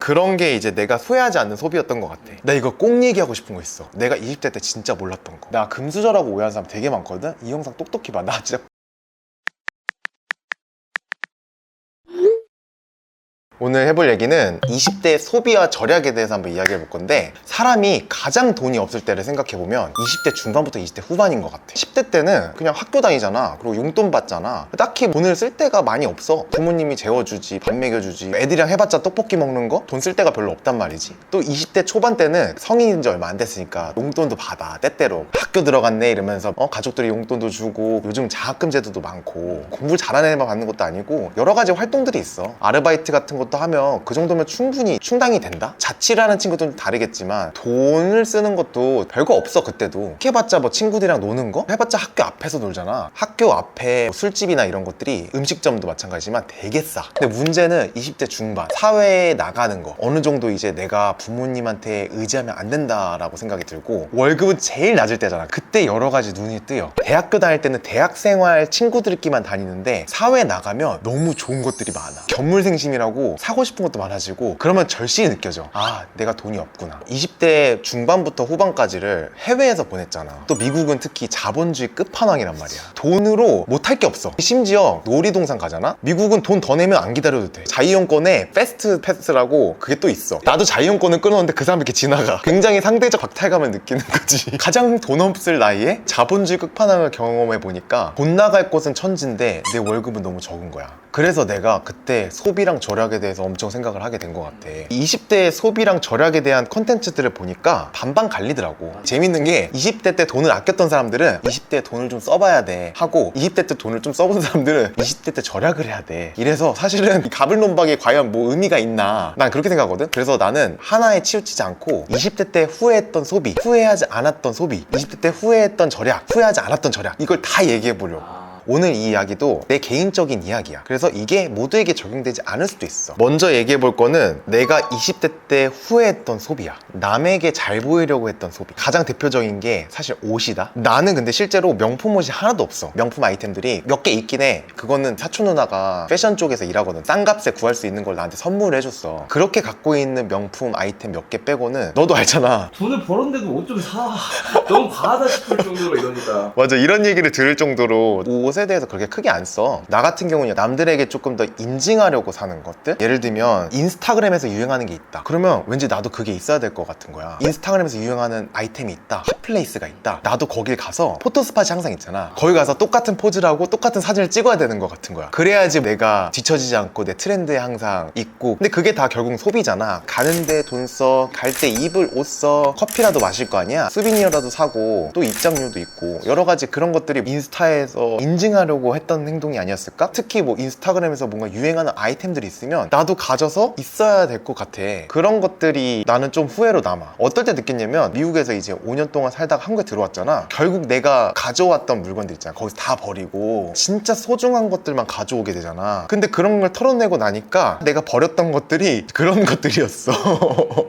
그런 게 이제 내가 후회하지 않는 소비였던 것 같아. 나 이거 꼭 얘기하고 싶은 거 있어. 내가 20대 때 진짜 몰랐던 거. 나 금수저라고 오해하는 사람 되게 많거든? 이 영상 똑똑히 봐. 나 진짜 오늘 해볼 얘기는 20대 소비와 절약에 대해서 한번 이야기해 볼 건데, 사람이 가장 돈이 없을 때를 생각해 보면 20대 중반부터 20대 후반인 것 같아. 10대 때는 그냥 학교 다니잖아. 그리고 용돈 받잖아. 딱히 돈을 쓸 데가 많이 없어. 부모님이 재워주지, 밥 먹여주지, 애들이랑 해봤자 떡볶이 먹는 거? 돈 쓸 데가 별로 없단 말이지. 또 20대 초반 때는 성인인 지 얼마 안 됐으니까 용돈도 받아, 때때로. 학교 들어갔네 이러면서 가족들이 용돈도 주고, 요즘 장학금 제도도 많고, 공부 잘하는 애만 받는 것도 아니고 여러 가지 활동들이 있어. 아르바이트 같은 것도 하면 그 정도면 충분히 충당이 된다? 자취를 하는 친구들은 다르겠지만 돈을 쓰는 것도 별거 없어. 그때도 해봤자 뭐 친구들이랑 노는 거? 해봤자 학교 앞에서 놀잖아. 학교 앞에 뭐 술집이나 이런 것들이, 음식점도 마찬가지지만 되게 싸. 근데 문제는 20대 중반 사회에 나가는 거, 어느 정도 이제 내가 부모님한테 의지하면 안 된다라고 생각이 들고, 월급은 제일 낮을 때잖아. 그때 여러 가지 눈이 뜨여. 대학교 다닐 때는 대학생활 친구들끼리만 다니는데 사회에 나가면 너무 좋은 것들이 많아. 견물생심이라고 사고 싶은 것도 많아지고, 그러면 절실히 느껴져. 아, 내가 돈이 없구나. 20대 중반부터 후반까지를 해외에서 보냈잖아. 또 미국은 특히 자본주의 끝판왕이란 말이야. 돈으로 못할 게 없어. 심지어 놀이동산 가잖아? 미국은 돈 더 내면 안 기다려도 돼. 자이언권에 패스트 패스라고 그게 또 있어. 나도 자이언권을 끊었는데 그 사람 이렇게 지나가. 굉장히 상대적 박탈감을 느끼는 거지. 가장 돈 없을 나이에 자본주의 끝판왕을 경험해 보니까 돈 나갈 곳은 천진데 내 월급은 너무 적은 거야. 그래서 내가 그때 소비랑 절약에 대해서 엄청 생각을 하게 된 것 같아. 20대 소비랑 절약에 대한 컨텐츠들을 보니까 반반 갈리더라고. 재밌는 게 20대 때 돈을 아꼈던 사람들은 20대에 돈을 좀 써봐야 돼 하고, 20대 때 돈을 좀 써본 사람들은 20대 때 절약을 해야 돼. 이래서 사실은 이 가불논박이 과연 뭐 의미가 있나, 난 그렇게 생각하거든. 그래서 나는 하나에 치우치지 않고 20대 때 후회했던 소비, 후회하지 않았던 소비, 20대 때 후회했던 절약, 후회하지 않았던 절약, 이걸 다 얘기해 보려고. 오늘 이 이야기도 내 개인적인 이야기야. 그래서 이게 모두에게 적용되지 않을 수도 있어. 먼저 얘기해 볼 거는 내가 20대 때 후회했던 소비야. 남에게 잘 보이려고 했던 소비. 가장 대표적인 게 사실 옷이다. 나는 근데 실제로 명품 옷이 하나도 없어. 명품 아이템들이 몇 개 있긴 해. 그거는 사촌 누나가 패션 쪽에서 일하거든. 싼 값에 구할 수 있는 걸 나한테 선물을 해줬어. 그렇게 갖고 있는 명품 아이템 몇 개 빼고는, 너도 알잖아, 돈을 벌었는데도 옷 좀 사. 너무 과하다 싶을 정도로 이러니까. 맞아. 이런 얘기를 들을 정도로 옷에 대해서 그렇게 크게 안 써. 나 같은 경우는 남들에게 조금 더 인증하려고 사는 것들. 예를 들면 인스타그램에서 유행하는 게 있다. 그러면 왠지 나도 그게 있어야 될 것 같은 거야. 인스타그램에서 유행하는 아이템이 있다, 핫플레이스가 있다. 나도 거길 가서, 포토스팟이 항상 있잖아, 거기 가서 똑같은 포즈를 하고 똑같은 사진을 찍어야 되는 것 같은 거야. 그래야지 내가 뒤처지지 않고 내 트렌드에 항상 있고. 근데 그게 다 결국 소비잖아. 가는데 돈 써, 갈 때 입을 옷 써, 커피라도 마실 거 아니야, 수비니어라도 사고, 또 입장료도 있고, 여러 가지 그런 것들이 인스타에서 인증하려고 했던 행동이 아니었을까? 특히 뭐 인스타그램에서 뭔가 유행하는 아이템들이 있으면 나도 가져서 있어야 될 것 같아. 그런 것들이 나는 좀 후회로 남아. 어떨 때 느꼈냐면, 미국에서 이제 5년 동안 살다가 한국에 들어왔잖아. 결국 내가 가져왔던 물건들 있잖아, 거기서 다 버리고 진짜 소중한 것들만 가져오게 되잖아. 근데 그런 걸 털어내고 나니까 내가 버렸던 것들이 그런 것들이었어.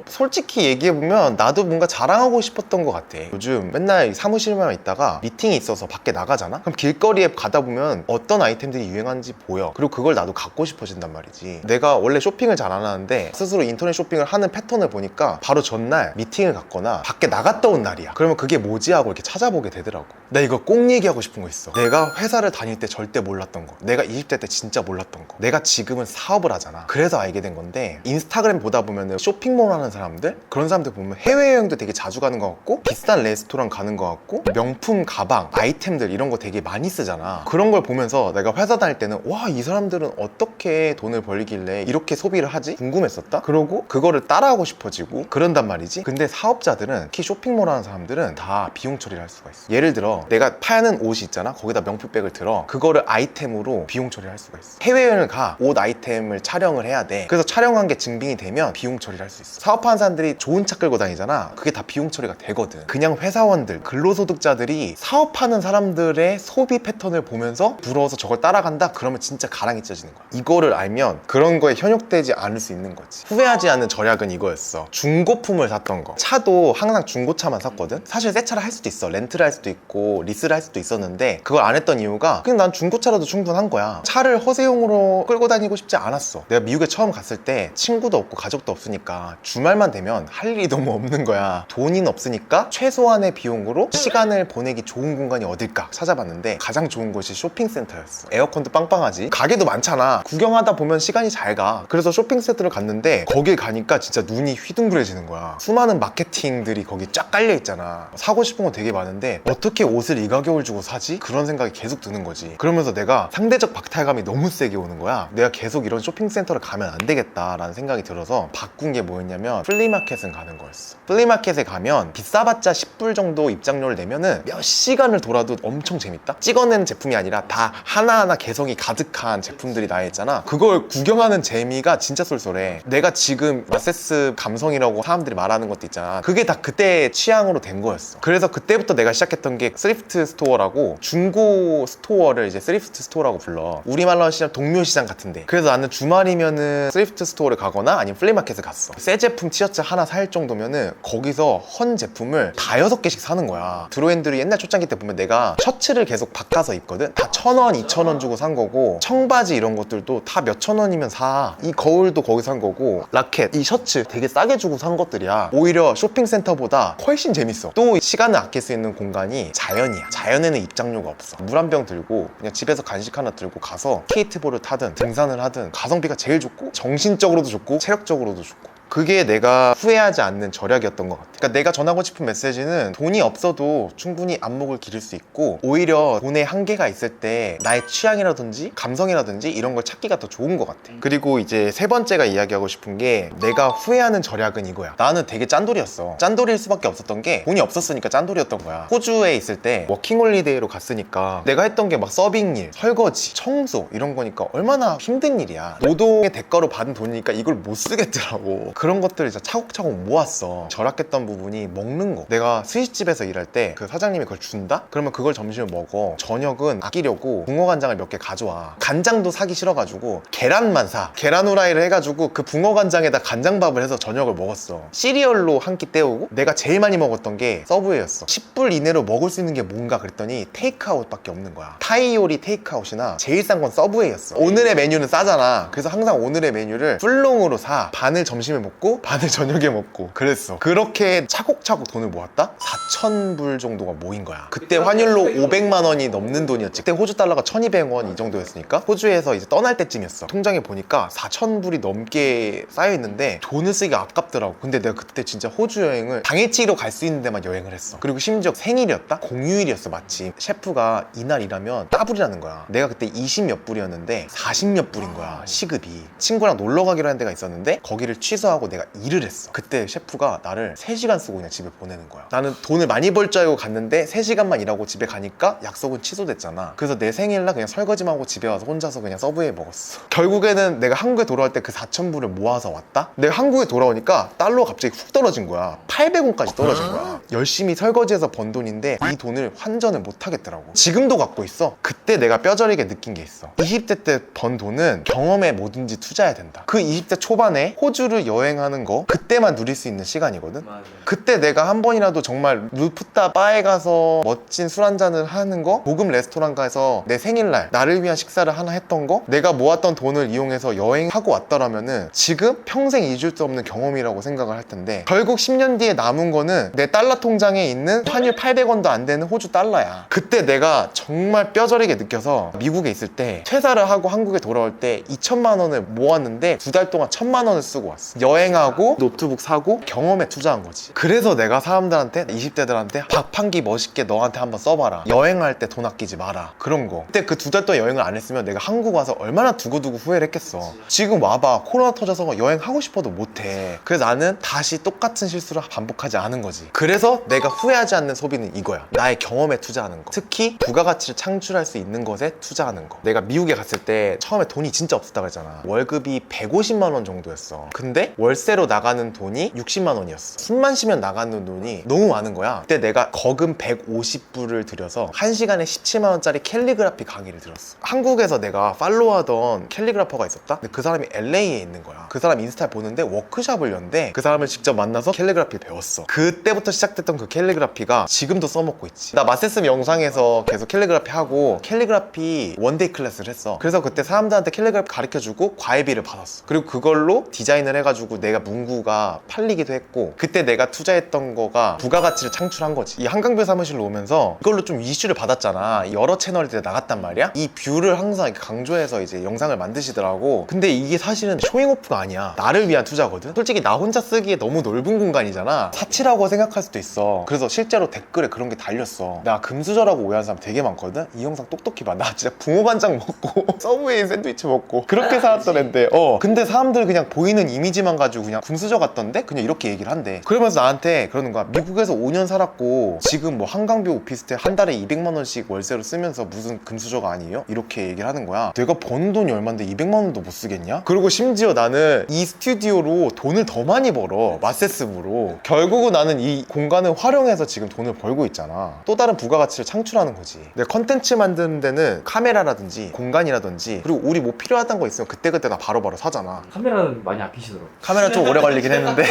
솔직히 얘기해보면 나도 뭔가 자랑하고 싶었던 것 같아. 요즘 맨날 사무실만 있다가 미팅이 있어서 밖에 나가잖아? 그럼 길거리에 가다 보면 어떤 아이템들이 유행하는지 보여. 그리고 그걸 나도 갖고 싶어진단 말이지. 내가 원래 쇼핑을 잘 안 하는데 스스로 인터넷 쇼핑을 하는 패턴을 보니까 바로 전날 미팅을 갔거나 밖에 나갔다 온 날이야. 그러면 그게 뭐지 하고 이렇게 찾아보게 되더라고. 나 이거 꼭 얘기하고 싶은 거 있어. 내가 회사를 다닐 때 절대 몰랐던 거, 내가 20대 때 진짜 몰랐던 거, 내가 지금은 사업을 하잖아. 그래서 알게 된 건데, 인스타그램 보다 보면 쇼핑몰 하는 사람들, 그런 사람들 보면 해외여행도 되게 자주 가는 것 같고, 비싼 레스토랑 가는 것 같고, 명품 가방, 아이템들 이런 거 되게 많이 쓰잖아. 그런 걸 보면서 내가 회사 다닐 때는, 와, 이 사람들은 어떻게 돈을 벌길래 이렇게 소비를 하지? 궁금했었다? 그러고 그거를 따라하고 싶어지고 그런단 말이지. 근데 사업자들은, 특히 쇼핑몰 하는 사람들은 다 비용 처리를 할 수가 있어. 예를 들어 내가 파는 옷이 있잖아, 거기다 명품백을 들어, 그거를 아이템으로 비용 처리를 할 수가 있어. 해외여행을 가, 옷 아이템을 촬영을 해야 돼. 그래서 촬영한 게 증빙이 되면 비용 처리를 할 수 있어. 사업하는 사람들이 좋은 차 끌고 다니잖아, 그게 다 비용 처리가 되거든. 그냥 회사원들, 근로소득자들이 사업하는 사람들의 소비 패턴을 걸 보면서 부러워서 저걸 따라간다? 그러면 진짜 가랑이 찢어지는 거야. 이거를 알면 그런 거에 현혹되지 않을 수 있는 거지. 후회하지 않는 절약은 이거였어. 중고품을 샀던 거. 차도 항상 중고차만 샀거든? 사실 새 차를 할 수도 있어. 렌트를 할 수도 있고 리스를 할 수도 있었는데 그걸 안 했던 이유가 그냥 난 중고차라도 충분한 거야. 차를 허세용으로 끌고 다니고 싶지 않았어. 내가 미국에 처음 갔을 때 친구도 없고 가족도 없으니까 주말만 되면 할 일이 너무 없는 거야. 돈이 없으니까 최소한의 비용으로 시간을 보내기 좋은 공간이 어딜까 찾아봤는데 가장 좋은 곳이 쇼핑센터였어. 에어컨도 빵빵하지, 가게도 많잖아. 구경하다 보면 시간이 잘 가. 그래서 쇼핑센터를 갔는데 거길 가니까 진짜 눈이 휘둥그레지는 거야. 수많은 마케팅들이 거기 쫙 깔려 있잖아. 사고 싶은 거 되게 많은데 어떻게 옷을 이 가격을 주고 사지? 그런 생각이 계속 드는 거지. 그러면서 내가 상대적 박탈감이 너무 세게 오는 거야. 내가 계속 이런 쇼핑센터를 가면 안 되겠다라는 생각이 들어서 바꾼 게 뭐였냐면 플리마켓은 가는 거였어. 플리마켓에 가면 비싸봤자 10불 정도 입장료를 내면은 몇 시간을 돌아도 엄청 재밌다? 찍어낸 제품이 아니라 다 하나하나 개성이 가득한 제품들이 나와 있잖아. 그걸 구경하는 재미가 진짜 쏠쏠해. 내가 지금 마세스 감성이라고 사람들이 말하는 것도 있잖아. 그게 다 그때 취향으로 된 거였어. 그래서 그때부터 내가 시작했던 게 스리프트 스토어라고, 중고 스토어를 이제 스리프트 스토어라고 불러. 우리말로 하시면 동묘시장 같은데. 그래서 나는 주말이면은 스리프트 스토어를 가거나 아니면 플리마켓을 갔어. 새 제품 티셔츠 하나 살 정도면은 거기서 헌 제품을 다 6개씩 사는 거야. 드로앤드리 옛날 초창기 때 보면 내가 셔츠를 계속 바꿔서 입거든. 다 1,000원, 2,000원 주고 산 거고, 청바지 이런 것들도 다 몇천 원이면 사. 이 거울도 거기 산 거고, 라켓, 이 셔츠 되게 싸게 주고 산 것들이야. 오히려 쇼핑센터보다 훨씬 재밌어. 또 시간을 아낄 수 있는 공간이 자연이야. 자연에는 입장료가 없어. 물 한 병 들고 그냥 집에서 간식 하나 들고 가서 스케이트보드를 타든 등산을 하든 가성비가 제일 좋고 정신적으로도 좋고 체력적으로도 좋고, 그게 내가 후회하지 않는 절약이었던 것 같아. 그러니까 내가 전하고 싶은 메시지는 돈이 없어도 충분히 안목을 기를 수 있고, 오히려 돈에 한계가 있을 때 나의 취향이라든지 감성이라든지 이런 걸 찾기가 더 좋은 것 같아. 그리고 이제 세 번째가 이야기하고 싶은 게, 내가 후회하는 절약은 이거야. 나는 되게 짠돌이었어. 짠돌일 수밖에 없었던 게 돈이 없었으니까 짠돌이었던 거야. 호주에 있을 때 워킹홀리데이로 갔으니까 내가 했던 게 막 서빙일, 설거지, 청소 이런 거니까 얼마나 힘든 일이야. 노동의 대가로 받은 돈이니까 이걸 못 쓰겠더라고. 그런 것들을 진짜 차곡차곡 모았어. 절약했던 부분이 먹는 거. 내가 스시집에서 일할 때 그 사장님이 그걸 준다? 그러면 그걸 점심에 먹어. 저녁은 아끼려고 붕어간장을 몇 개 가져와. 간장도 사기 싫어가지고 계란만 사. 계란 후라이를 해가지고 그 붕어간장에다 간장밥을 해서 저녁을 먹었어. 시리얼로 한 끼 때우고, 내가 제일 많이 먹었던 게 서브웨이였어. 10불 이내로 먹을 수 있는 게 뭔가 그랬더니 테이크아웃밖에 없는 거야. 타이 요리 테이크아웃이나 제일 싼 건 서브웨이였어. 오늘의 메뉴는 싸잖아. 그래서 항상 오늘의 메뉴를 풀롱으로 사. 반을 점심에 먹고 반을 저녁에 먹고 그랬어. 그렇게 차곡차곡 돈을 모았다? 4,000불 정도가 모인 거야. 그때 환율로 500만 원이 넘는 돈이었지. 그때 호주 달러가 1,200원 이 정도였으니까 호주에서 이제 떠날 때쯤이었어. 통장에 보니까 4,000불이 넘게 쌓여있는데 돈을 쓰기가 아깝더라고. 근데 내가 그때 진짜 호주 여행을 당일치기로 갈 수 있는 데만 여행을 했어. 그리고 심지어 생일이었다? 공휴일이었어 마침. 셰프가 이날 일하면 따블이라는 거야. 내가 그때 20몇 불이었는데 40몇 불인 거야 시급이. 친구랑 놀러 가기로 한 데가 있었는데 거기를 취소하고 내가 일을 했어. 그때 셰프가 나를 3시간 쓰고 그냥 집에 보내는 거야. 나는 돈을 많이 벌 줄 알고 갔는데 3시간만 일하고 집에 가니까 약속은 취소됐잖아. 그래서 내 생일날 그냥 설거지만 하고 집에 와서 혼자서 그냥 서브웨이 먹었어. 결국에는 내가 한국에 돌아올 때 그 4,000불을 모아서 왔다? 내가 한국에 돌아오니까 달러가 갑자기 훅 떨어진 거야. 800원까지 떨어진 거야. 열심히 설거지해서 번 돈인데 이 돈을 환전을 못 하겠더라고. 지금도 갖고 있어. 그때 내가 뼈저리게 느낀 게 있어. 20대 때 번 돈은 경험에 뭐든지 투자해야 된다. 그 20대 초반에 호주를 여행하는 거 그때만 누릴 수 있는 시간이거든. 맞아. 그때 내가 한 번이라도 정말 루프탑 바에 가서 멋진 술 한잔을 하는 거, 고급 레스토랑 가서 내 생일날 나를 위한 식사를 하나 했던 거, 내가 모았던 돈을 이용해서 여행하고 왔더라면은 지금 평생 잊을 수 없는 경험이라고 생각을 할 텐데, 결국 10년 뒤에 남은 거는 내 달러 통장에 있는 환율 800원도 안 되는 호주 달러야. 그때 내가 정말 뼈저리게 느껴서 미국에 있을 때 퇴사를 하고 한국에 돌아올 때 2천만 원을 모았는데 2달 동안 1,000만 원을 쓰고 왔어. 여행하고 노트북 사고 경험에 투자한 거지. 그래서 내가 사람들한테, 20대들한테 밥 한 끼 멋있게 너한테 한번 써봐라. 여행할 때 돈 아끼지 마라. 그런 거. 그때 그 2달 동안 여행을 안 했으면 내가 한국 와서 얼마나 두고두고 후회를 했겠어. 지금 와봐. 코로나 터져서 여행하고 싶어도 못해. 그래서 나는 다시 똑같은 실수를 반복하지 않은 거지. 그래서 내가 후회하지 않는 소비는 이거야. 나의 경험에 투자하는 거. 특히 부가가치를 창출할 수 있는 것에 투자하는 거. 내가 미국에 갔을 때 처음에 돈이 진짜 없었다고 했잖아. 월급이 150만 원 정도였어. 근데 월세로 나가는 돈이 60만 원이었어. 숨만 쉬면 나가는 돈이 너무 많은 거야. 그때 내가 거금 150불을 들여서 1시간에 17만 원짜리 캘리그라피 강의를 들었어. 한국에서 내가 팔로우하던 캘리그라퍼가 있었다? 근데 그 사람이 LA에 있는 거야. 그 사람 인스타 보는데 워크숍을 연대. 그 사람을 직접 만나서 캘리그라피를 배웠어. 그때부터 시작됐던 그 캘리그라피가 지금도 써먹고 있지. 나 마세스 영상에서 계속 캘리그라피 하고 캘리그라피 원데이 클래스를 했어. 그래서 그때 사람들한테 캘리그라피 가르쳐주고 과외비를 받았어. 그리고 그걸로 디자인을 해가지고 내가 문구가 팔리기도 했고, 그때 내가 투자했던 거가 부가가치를 창출한 거지. 이 한강뷰 사무실로 오면서 이걸로 좀 이슈를 받았잖아. 여러 채널들에 나갔단 말이야. 이 뷰를 항상 이렇게 강조해서 이제 영상을 만드시더라고. 근데 이게 사실은 쇼잉오프가 아니야. 나를 위한 투자거든. 솔직히 나 혼자 쓰기에 너무 넓은 공간이잖아. 사치라고 생각할 수도 있어. 그래서 실제로 댓글에 그런 게 달렸어. 나 금수저라고 오해하는 사람 되게 많거든. 이 영상 똑똑히 봐. 나 진짜 붕어반장 먹고 서브웨이 샌드위치 먹고 그렇게 살았던 앤데, 근데 사람들 그냥 보이는 이미지만 가지고 그냥 금수저 같던데? 그냥 이렇게 얘기를 한대. 그러면서 나한테 그러는 거야. 미국에서 5년 살았고 지금 뭐 한강뷰 오피스텔 한 달에 200만 원씩 월세로 쓰면서 무슨 금수저가 아니에요? 이렇게 얘기를 하는 거야. 내가 번 돈이 얼만데 200만 원도 못 쓰겠냐? 그리고 심지어 나는 이 스튜디오로 돈을 더 많이 벌어. 마세스부로. 결국은 나는 이 공간을 활용해서 지금 돈을 벌고 있잖아. 또 다른 부가가치를 창출하는 거지. 내가 컨텐츠 만드는 데는 카메라라든지 공간이라든지, 그리고 우리 뭐 필요하다는 거 있으면 그때그때 다 바로바로 사잖아. 카메라는 많이 아끼시더라고요. 카메라 좀 오래 걸리긴 했는데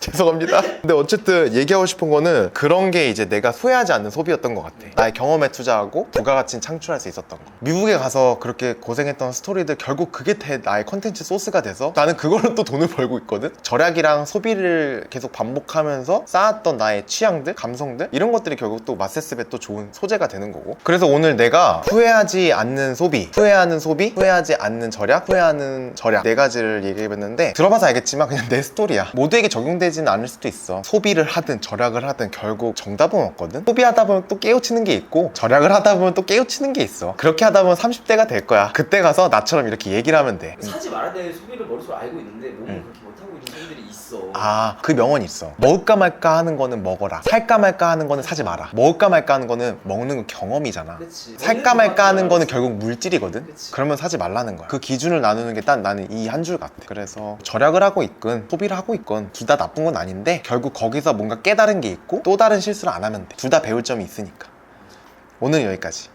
죄송합니다. 근데 어쨌든 얘기하고 싶은 거는 그런 게 이제 내가 후회하지 않는 소비였던 것 같아. 나의 경험에 투자하고 부가가치는 창출할 수 있었던 거. 미국에 가서 그렇게 고생했던 스토리들, 결국 그게 나의 컨텐츠 소스가 돼서 나는 그걸로 또 돈을 벌고 있거든. 절약이랑 소비를 계속 반복하면서 쌓았던 나의 취향들, 감성들, 이런 것들이 결국 또 마세스의 또 좋은 소재가 되는 거고. 그래서 오늘 내가 후회하지 않는 소비, 후회하는 소비, 후회하지 않는 절약, 후회하는 절약, 네 가지를 얘기해봤는데, 들어봐서 알겠지만 그냥 내 스토리야. 모두에게 적용되지는 않을 수도 있어. 소비를 하든 절약을 하든 결국 정답은 없거든. 소비하다 보면 또 깨우치는 게 있고, 절약을 하다 보면 또 깨우치는 게 있어. 그렇게 하다 보면 30대가 될 거야. 그때 가서 나처럼 이렇게 얘기를 하면 돼. 사지 말아야 될 소비를 머릿속으로 알고 있는데 몸은 그렇게 못하고 있는 사람들이 있어. 그 명언이 있어. 먹을까 말까 하는 거는 먹어라. 살까 말까 하는 거는 사지 마라. 먹을까 말까 하는 거는 먹는 건 경험이잖아. 그치. 살까 말까 하는 거는 결국 물질이거든. 그치. 그러면 사지 말라는 거야. 그 기준을 나누는 게 딱 나는 이 한 줄 같아. 그래서 절약을 하고 있건 소비를 하고 있건 둘 다 나쁜 건 아닌데, 결국 거기서 뭔가 깨달은 게 있고 또 다른 실수를 안 하면 돼. 둘 다 배울 점이 있으니까. 오늘 여기까지.